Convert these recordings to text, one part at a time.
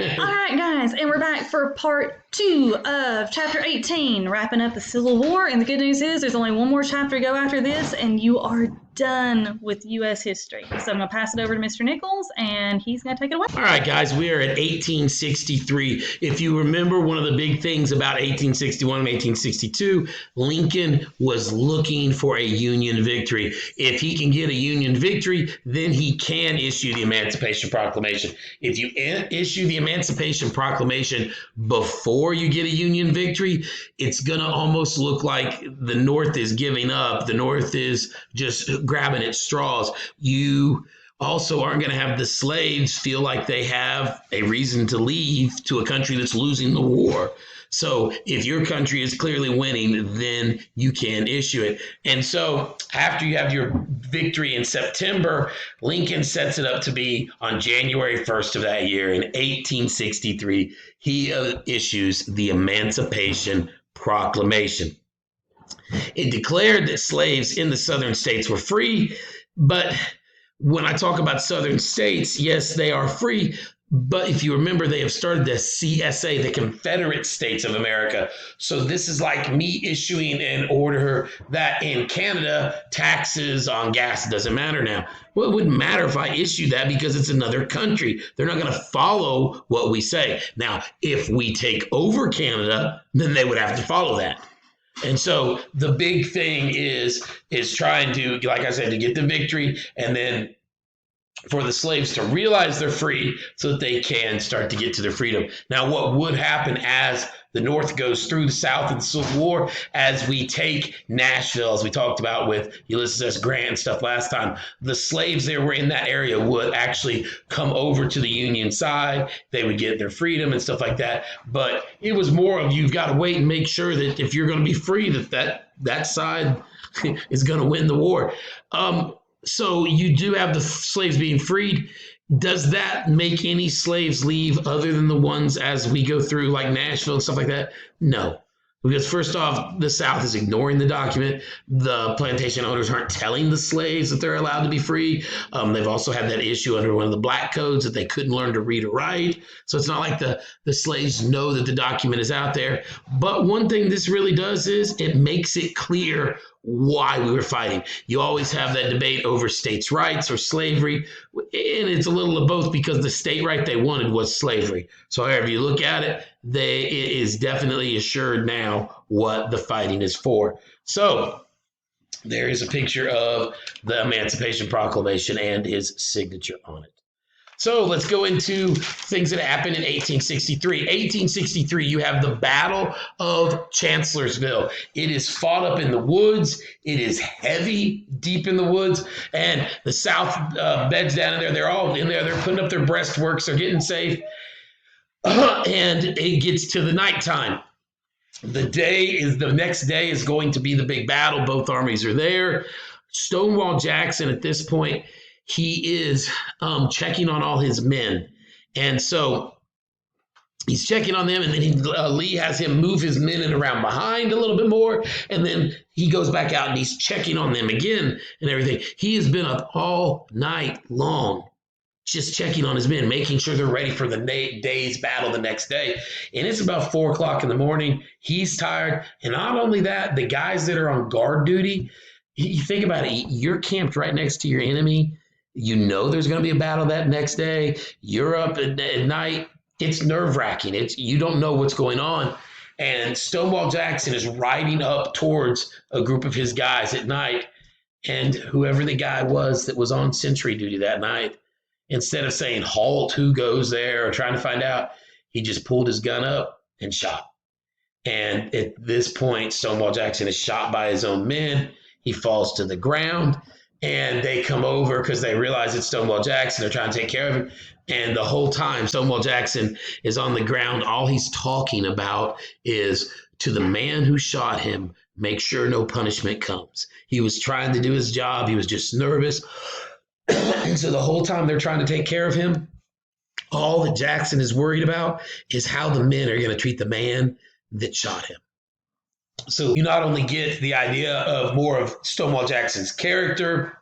All right, guys, and we're back for part 2 of chapter 18, wrapping up the Civil War. And the good news is there's only one more chapter to go after this, and you are done with U.S. history. So I'm going to pass it over to Mr. Nichols, and he's going to take it away. All right, guys, we are at 1863. If you remember, one of the big things about 1861 and 1862, Lincoln was looking for a Union victory. If he can get a Union victory, then he can issue the Emancipation Proclamation. If you issue the Emancipation Proclamation before you get a Union victory, it's going to almost look like the North is giving up. The North is just grabbing at straws. You also aren't going to have the slaves feel like they have a reason to leave to a country that's losing the war. So if your country is clearly winning, then you can issue it. And so after you have your victory in September, Lincoln sets it up to be on January 1st of that year in 1863. He issues the Emancipation Proclamation. It declared that slaves in the southern states were free, but when I talk about southern states, yes, they are free. But if you remember, they have started the CSA, the Confederate States of America. So this is like me issuing an order that in Canada, taxes on gas doesn't matter now. Well, it wouldn't matter if I issued that because it's another country. They're not going to follow what we say. Now, if we take over Canada, then they would have to follow that. And so the big thing is trying to, like I said, to get the victory and then for the slaves to realize they're free so that they can start to get to their freedom. Now, what would happen as the North goes through the South in the Civil War, as we take Nashville, as we talked about with Ulysses S. Grant and stuff last time, the slaves that were in that area would actually come over to the Union side. They would get their freedom and stuff like that. But it was more of you've got to wait and make sure that if you're going to be free, that side is going to win the war. So you do have the slaves being freed. Does that make any slaves leave other than the ones as we go through like Nashville and stuff like that? No. Because first off, the South is ignoring the document. The plantation owners aren't telling the slaves that they're allowed to be free. They've also had that issue under one of the black codes that they couldn't learn to read or write. So it's not like the slaves know that the document is out there. But one thing this really does is it makes it clear why we were fighting. You always have that debate over states' rights or slavery, and it's a little of both because the state right they wanted was slavery. So however you look at it, it is definitely assured now what the fighting is for. So there is a picture of the Emancipation Proclamation and his signature on it. So let's go into things that happened in 1863. 1863, you have the Battle of Chancellorsville. It is fought up in the woods. It is heavy, deep in the woods. And the South beds down in there. They're all in there. They're putting up their breastworks. They're getting safe. And it gets to the nighttime. The next day is going to be the big battle. Both armies are there. Stonewall Jackson at this point, he is checking on all his men. And so he's checking on them, and then Lee has him move his men in around behind a little bit more. And then he goes back out and he's checking on them again and everything. He has been up all night long just checking on his men, making sure they're ready for the day's battle the next day. And it's about 4 o'clock in the morning. He's tired. And not only that, the guys that are on guard duty, you think about it, you're camped right next to your enemy. You know there's going to be a battle that next day. You're up at night. It's nerve-wracking. You don't know what's going on. And Stonewall Jackson is riding up towards a group of his guys at night. And whoever the guy was that was on sentry duty that night, instead of saying, halt, who goes there, or trying to find out, he just pulled his gun up and shot. And at this point, Stonewall Jackson is shot by his own men. He falls to the ground. And they come over because they realize it's Stonewall Jackson. They're trying to take care of him. And the whole time, Stonewall Jackson is on the ground. All he's talking about is to the man who shot him, make sure no punishment comes. He was trying to do his job. He was just nervous. And so the whole time they're trying to take care of him, all that Jackson is worried about is how the men are going to treat the man that shot him. So you not only get the idea of more of Stonewall Jackson's character,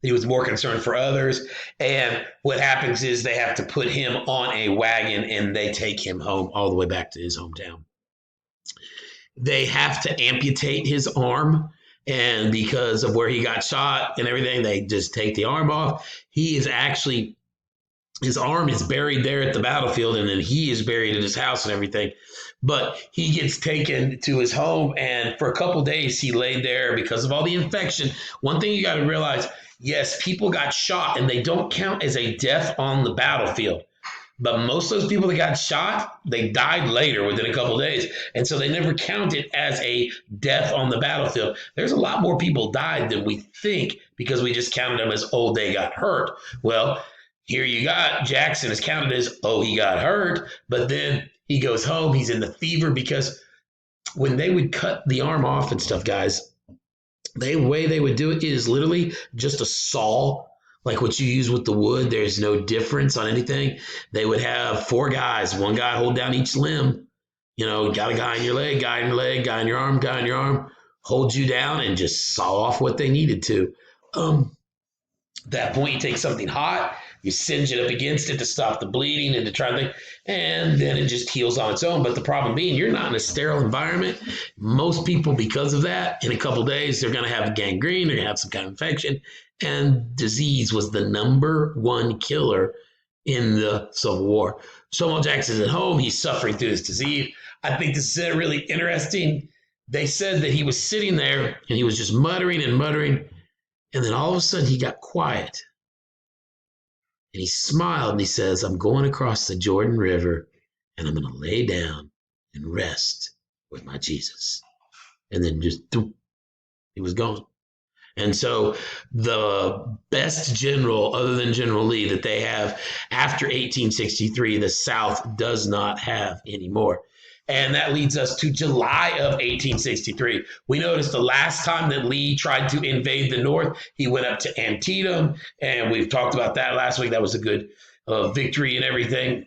He was more concerned for others. And what happens is they have to put him on a wagon and they take him home all the way back to his hometown. They have to amputate his arm. And because of where he got shot and everything, they just take the arm off. He is actually, his arm is buried there at the battlefield, and then he is buried at his house and everything. But he gets taken to his home, and for a couple of days he laid there because of all the infection. One thing you got to realize, yes, people got shot, and they don't count as a death on the battlefield. But most of those people that got shot, they died later within a couple of days. And so they never counted as a death on the battlefield. There's a lot more people died than we think because we just counted them as, oh, they got hurt. Well, here you got Jackson is counted as, oh, he got hurt. But then he goes home. He's in the fever because when they would cut the arm off and stuff, guys, the way they would do it is literally just a saw, like what you use with the wood. There's no difference on anything. They would have 4 guys, one guy hold down each limb. You know, got a guy in your leg, guy in your leg, guy in your arm, guy in your arm, hold you down and just saw off what they needed to. At that point, you take something hot, you singe it up against it to stop the bleeding and to try to think, and then it just heals on its own. But the problem being, you're not in a sterile environment. Most people, because of that, in a couple of days, they're going to have gangrene, they're going to have some kind of infection. And disease was the #1 killer in the Civil War. Stonewall Jackson's at home. He's suffering through this disease. I think this is really interesting. They said that he was sitting there and he was just muttering and muttering. And then all of a sudden he got quiet. And he smiled and he says, I'm going across the Jordan River and I'm going to lay down and rest with my Jesus. And then just, he was gone. And so the best general, other than General Lee, that they have after 1863, the South does not have anymore. And that leads us to July of 1863. We noticed the last time that Lee tried to invade the North, he went up to Antietam, and we've talked about that last week. That was a good victory and everything.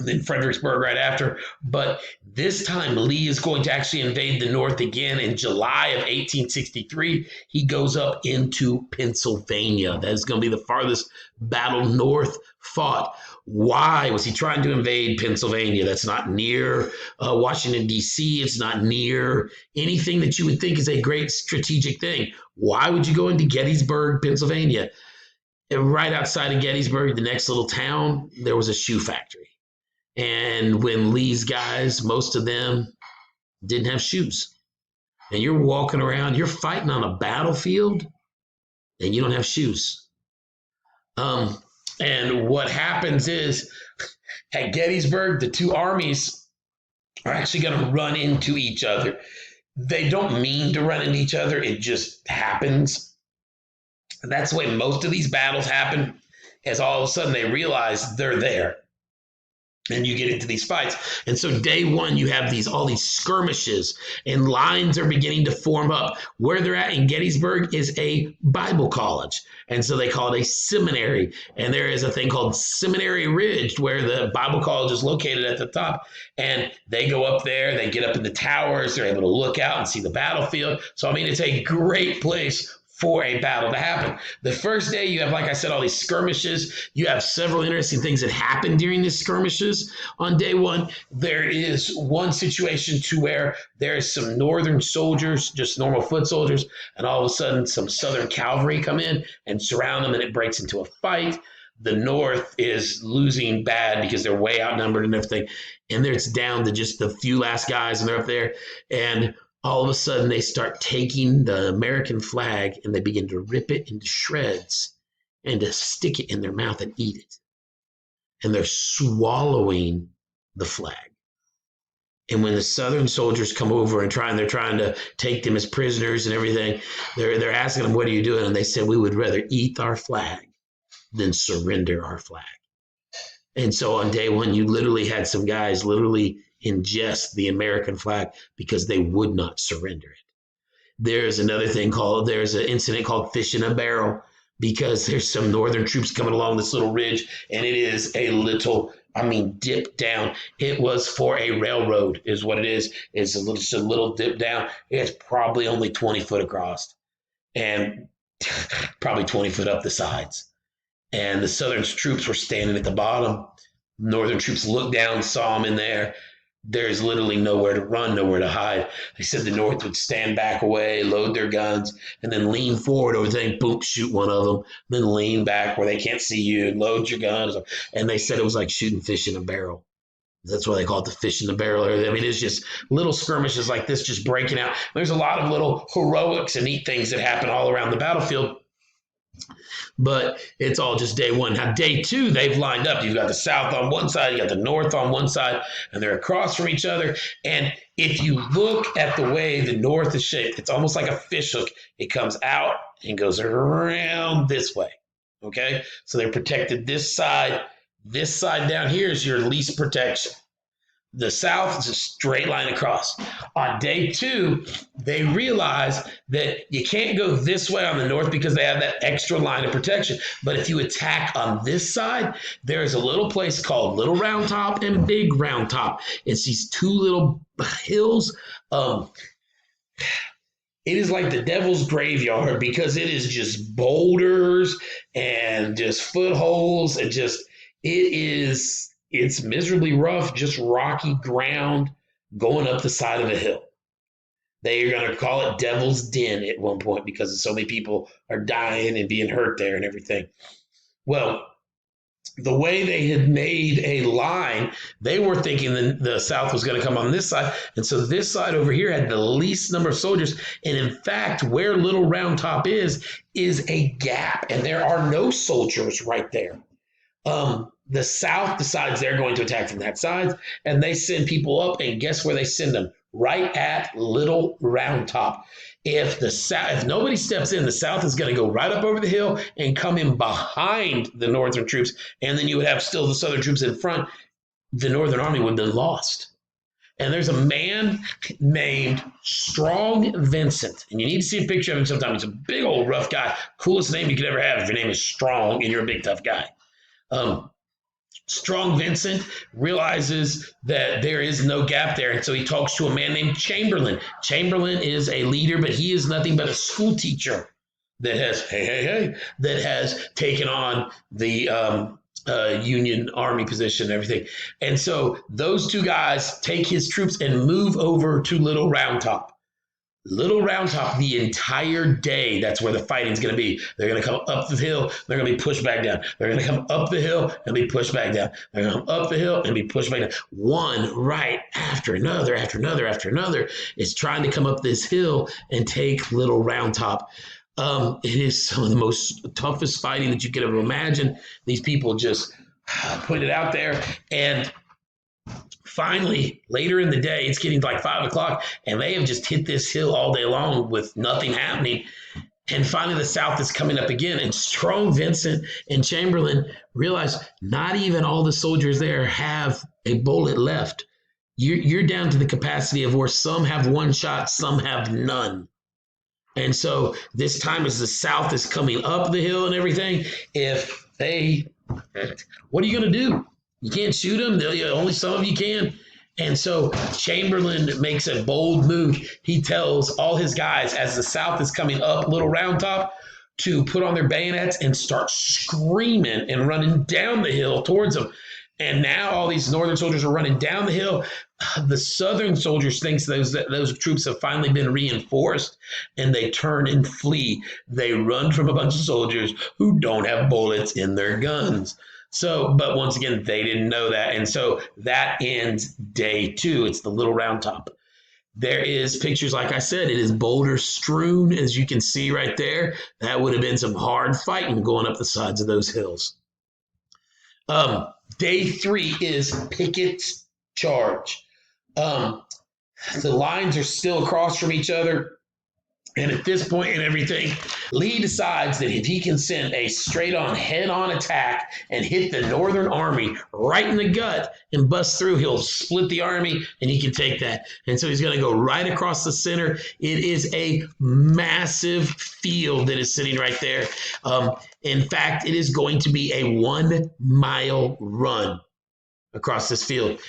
Then Fredericksburg right after. But this time, Lee is going to actually invade the North again in July of 1863. He goes up into Pennsylvania. That is going to be the farthest battle North fought. Why was he trying to invade Pennsylvania? That's not near Washington, D.C. It's not near anything that you would think is a great strategic thing. Why would you go into Gettysburg, Pennsylvania? And right outside of Gettysburg, the next little town, there was a shoe factory. And when Lee's guys, most of them didn't have shoes. And you're walking around, you're fighting on a battlefield, and you don't have shoes. And what happens is, at Gettysburg, the two armies are actually going to run into each other. They don't mean to run into each other. It just happens. And that's the way most of these battles happen, as all of a sudden they realize they're there. And you get into these fights. And so day one, you have all these skirmishes and lines are beginning to form up. Where they're at in Gettysburg is a Bible college. And so they call it a seminary. And there is a thing called Seminary Ridge where the Bible college is located at the top. And they go up there, they get up in the towers, they're able to look out and see the battlefield. So, I mean, it's a great place for a battle to happen. The first day, you have, like I said, all these skirmishes. You have several interesting things that happen during these skirmishes. On day one, there is one situation to where there's some Northern soldiers, just normal foot soldiers, and all of a sudden some Southern cavalry come in and surround them, and it breaks into a fight. The North is losing bad because they're way outnumbered and everything, and it's down to just the few last guys, and they're up there, and all of a sudden, they start taking the American flag and they begin to rip it into shreds and to stick it in their mouth and eat it. And they're swallowing the flag. And when the Southern soldiers come over and they're trying to take them as prisoners and everything, they're asking them, what are you doing? And they said, we would rather eat our flag than surrender our flag. And so on day one, you literally had some guys literally ingest the American flag because they would not surrender it. There's another thing there's an incident called Fish in a Barrel because there's some Northern troops coming along this little ridge, and it is a little, dip down. It was for a railroad is what it is. It's just a little dip down. It's probably only 20 foot across. And probably 20 foot up the sides. And the Southern troops were standing at the bottom. Northern troops looked down, saw them in there. There's literally nowhere to run, nowhere to hide. They said the North would stand back away, load their guns, and then lean forward over there, boom, shoot one of them, then lean back where they can't see you, load your guns. And they said it was like shooting fish in a barrel. That's why they call it the fish in the barrel. I mean, it's just little skirmishes like this just breaking out. There's a lot of little heroics and neat things that happen all around the battlefield. But it's all just day one. Now, day two, they've lined up. You've got the South on one side, you got the North on one side, and they're across from each other. And if you look at the way the North is shaped, it's almost like a fish hook. It comes out and goes around this way. Okay? So they're protected this side. This side down here is your least protection. The South is a straight line across. On day two, they realize that you can't go this way on the North because they have that extra line of protection. But if you attack on this side, there is a little place called Little Round Top and Big Round Top. It's these two little hills. It is like the devil's graveyard because it is just boulders and just footholds and just, it's miserably rough, just rocky ground going up the side of a hill. They are going to call it Devil's Den at one point because so many people are dying and being hurt there and everything. Well, the way they had made a line, they were thinking that the South was going to come on this side. And so this side over here had the least number of soldiers. And in fact, where Little Round Top is a gap. And there are no soldiers right there. The South decides they're going to attack from that side, and they send people up, and guess where they send them? Right at Little Round Top. If nobody steps in, the South is going to go right up over the hill and come in behind the Northern troops, and then you would have still the Southern troops in front. The Northern Army would have been lost. And there's a man named Strong Vincent, and you need to see a picture of him sometime. He's a big old rough guy, coolest name you could ever have if your name is Strong and you're a big tough guy. Strong Vincent realizes that there is no gap there, and so he talks to a man named Chamberlain. Chamberlain is a leader, but he is nothing but a school teacher that has taken on the Union Army position and everything. And so those two guys take his troops and move over to Little Round Top. Little Round Top, the entire day, that's where the fighting's going to be. They're going to come up the hill. They're going to be pushed back down. They're going to come up the hill and be pushed back down. They're going to come up the hill and be pushed back down. One right after another, is trying to come up this hill and take Little Round Top. It is some of the most toughest fighting that you could ever imagine. These people just put it out there, and finally, later in the day, it's getting like 5 o'clock, and they have just hit this hill all day long with nothing happening. And finally, the South is coming up again, and Strong Vincent and Chamberlain realize not even all the soldiers there have a bullet left. You're down to the capacity of where some have one shot, some have none. And so this time as the South is coming up the hill and everything, what are you going to do? You can't shoot them. Only some of you can. And so Chamberlain makes a bold move. He tells all his guys as the South is coming up Little Round Top to put on their bayonets and start screaming and running down the hill towards them. And now all these Northern soldiers are running down the hill. The Southern soldiers think those troops have finally been reinforced, and they turn and flee. They run from a bunch of soldiers who don't have bullets in their guns. So, but once again, they didn't know that. And so that ends day two. It's the Little Round Top. There is pictures, like I said, it is boulder strewn, as you can see right there. That would have been some hard fighting going up the sides of those hills. Day three is Pickett's charge. The lines are still across from each other. And at this point in everything, Lee decides that if he can send a straight-on, head-on attack and hit the Northern Army right in the gut and bust through, he'll split the army and he can take that. And so he's going to go right across the center. It is a massive field that is sitting right there. In fact, it is going to be a 1 mile run. across this field.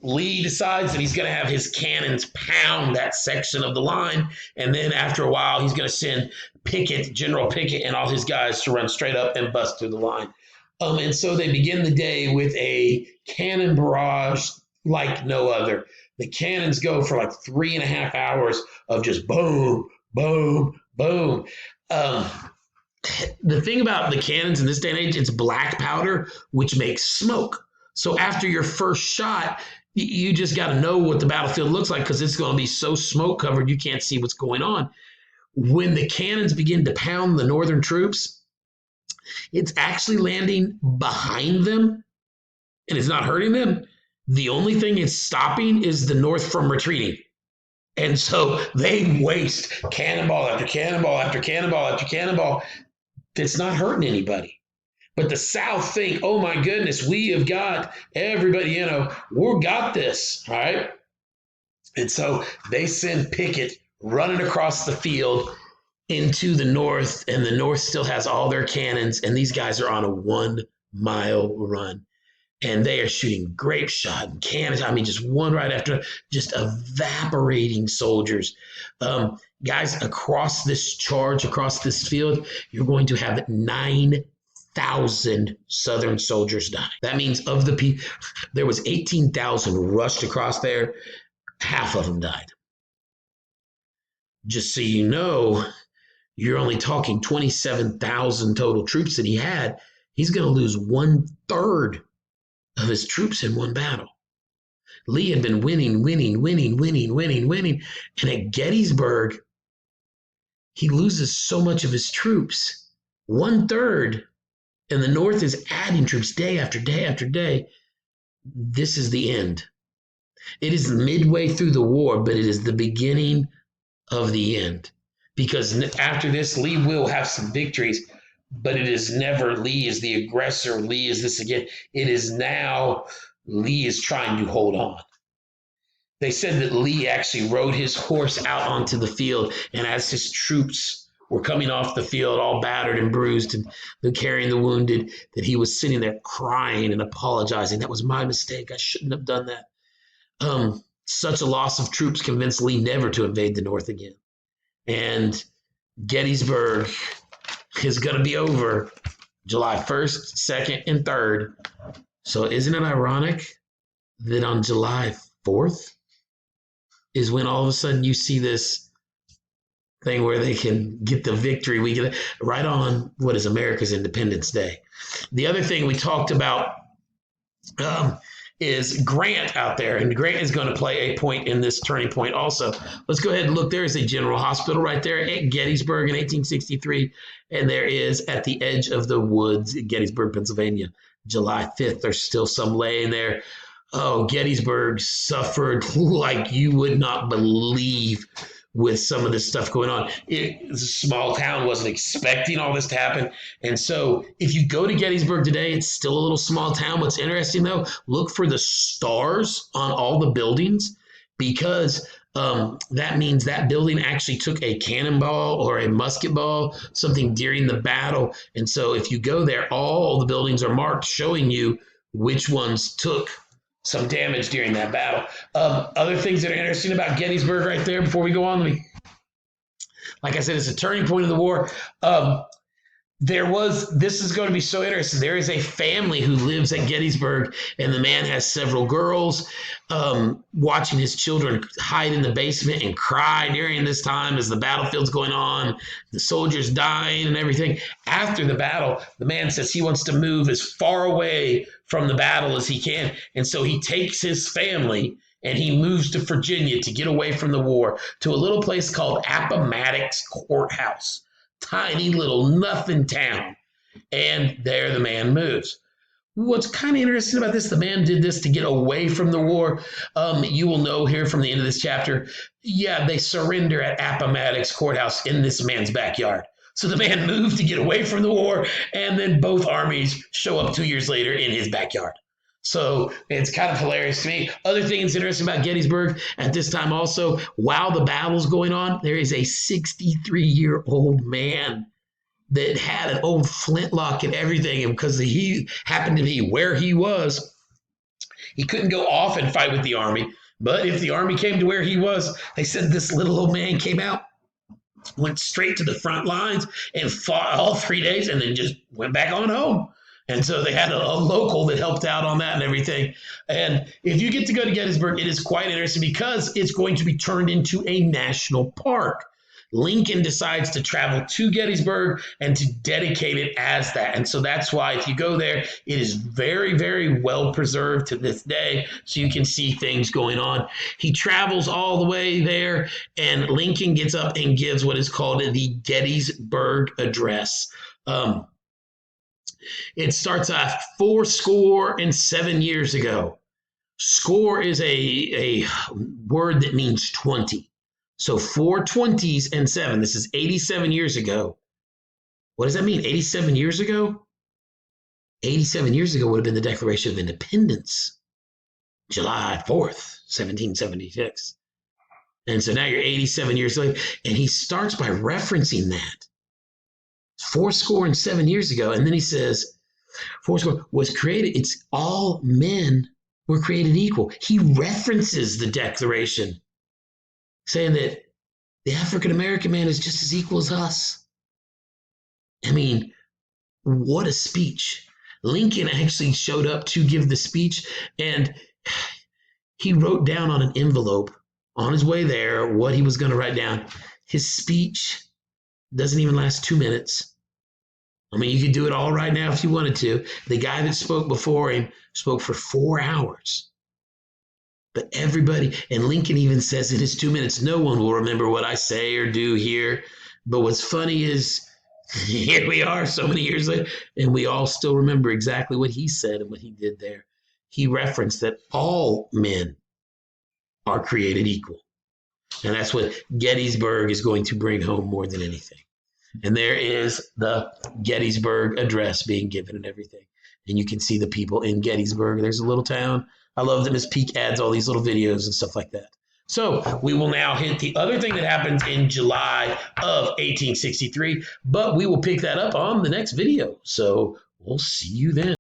Lee decides that he's going to have his cannons pound that section of the line, and then after a while, he's going to send Pickett, General Pickett, and all his guys to run straight up and bust through the line. And so they begin the day with a cannon barrage like no other. The cannons go for like 3.5 hours of just boom, boom, boom. The thing about the cannons in this day and age, it's black powder, which makes smoke. So after your first shot, you just got to know what the battlefield looks like because it's going to be so smoke covered you can't see what's going on. When the cannons begin to pound the Northern troops, it's actually landing behind them and it's not hurting them. The only thing it's stopping is the North from retreating. And so they waste cannonball after cannonball after cannonball after cannonball. That's not hurting anybody. But the South think, oh my goodness, we have got everybody, we've got this, all right? And so they send Pickett running across the field into the North, and the North still has all their cannons, and these guys are on a 1-mile run. And they are shooting grape shot and cannons. I mean, just one right after, just evaporating soldiers. Guys, across this charge, across this field, you're going to have 9,000 Southern soldiers die. That means of the people, there was 18,000 rushed across there. Half of them died. Just so you know, you're only talking 27,000 total troops that he had. He's going to lose 1/3 of his troops in one battle. Lee had been winning. And at Gettysburg, he loses so much of his troops, 1/3, and the North is adding troops day after day after day. This is the end. It is midway through the war, but it is the beginning of the end. Because after this, Lee will have some victories, but it is never Lee is the aggressor. Lee is this again. It is now Lee is trying to hold on. They said that Lee actually rode his horse out onto the field, and as his troops were coming off the field, all battered and bruised and carrying the wounded, that he was sitting there crying and apologizing. That was my mistake. I shouldn't have done that. Such a loss of troops convinced Lee never to invade the North again. And Gettysburg is going to be over July 1st, 2nd, and 3rd. So isn't it ironic that on July 4th is when all of a sudden you see this thing where they can get the victory. We get right on what is America's Independence Day. The other thing we talked about is Grant out there, and Grant is going to play a point in this turning point also. Let's go ahead and look. There is a general hospital right there at Gettysburg in 1863, and there is at the edge of the woods in Gettysburg, Pennsylvania, July 5th. There's still some laying there. Oh, Gettysburg suffered like you would not believe with some of this stuff going on. It's a small town, wasn't expecting all this to happen. And so if you go to Gettysburg today, it's still a little small town. What's interesting, though, look for the stars on all the buildings, because that means that building actually took a cannonball or a musket ball, something during the battle. And so if you go there, all the buildings are marked, showing you which ones took some damage during that battle. Other things that are interesting about Gettysburg right there before we go on, like I said, it's a turning point of the war. This is going to be so interesting. There is a family who lives at Gettysburg, and the man has several girls, watching his children hide in the basement and cry during this time as the battlefield's going on, the soldiers dying and everything. After the battle, the man says he wants to move as far away from the battle as he can. And so he takes his family and he moves to Virginia to get away from the war, to a little place called Appomattox Courthouse. Tiny little nothing town. And there the man moves. What's kind of interesting about this, the man did this to get away from the war. You will know here from the end of this chapter, they surrender at Appomattox Courthouse in this man's backyard. So the man moved to get away from the war, and then both armies show up 2 years later in his backyard. So it's kind of hilarious to me. Other things interesting about Gettysburg at this time also, while the battle's going on, there is a 63-year-old man that had an old flintlock and everything. And because he happened to be where he was, He couldn't go off and fight with the army. But if the army came to where he was, they said this little old man came out, went straight to the front lines and fought all 3 days and then just went back on home. And so they had a local that helped out on that and everything. And if you get to go to Gettysburg, it is quite interesting because it's going to be turned into a national park. Lincoln decides to travel to Gettysburg and to dedicate it as that. And so that's why if you go there, it is very, very well preserved to this day. So you can see things going on. He travels all the way there, and Lincoln gets up and gives what is called the Gettysburg Address. It starts off 407 years ago. Score is a word that means 20. So 4 20s and 7. This is 87 years ago. What does that mean? 87 years ago? 87 years ago would have been the Declaration of Independence, July 4th, 1776. And so now you're 87 years later. And he starts by referencing that. 407 years ago. And then he says, 4 was created. It's all men were created equal. He references the Declaration, saying that the African-American man is just as equal as us. I mean, what a speech. Lincoln actually showed up to give the speech, and he wrote down on an envelope on his way there what he was going to write down. His speech doesn't even last 2 minutes. I mean, you could do it all right now if you wanted to. The guy that spoke before him spoke for 4 hours. But everybody, and Lincoln even says in his 2 minutes, no one will remember what I say or do here. But what's funny is here we are so many years later, and we all still remember exactly what he said and what he did there. He referenced that all men are created equal. And that's what Gettysburg is going to bring home more than anything. And there is the Gettysburg Address being given and everything. And you can see the people in Gettysburg. There's a little town. I love that Miss Peak adds all these little videos and stuff like that. So we will now hit the other thing that happens in July of 1863, but we will pick that up on the next video. So we'll see you then.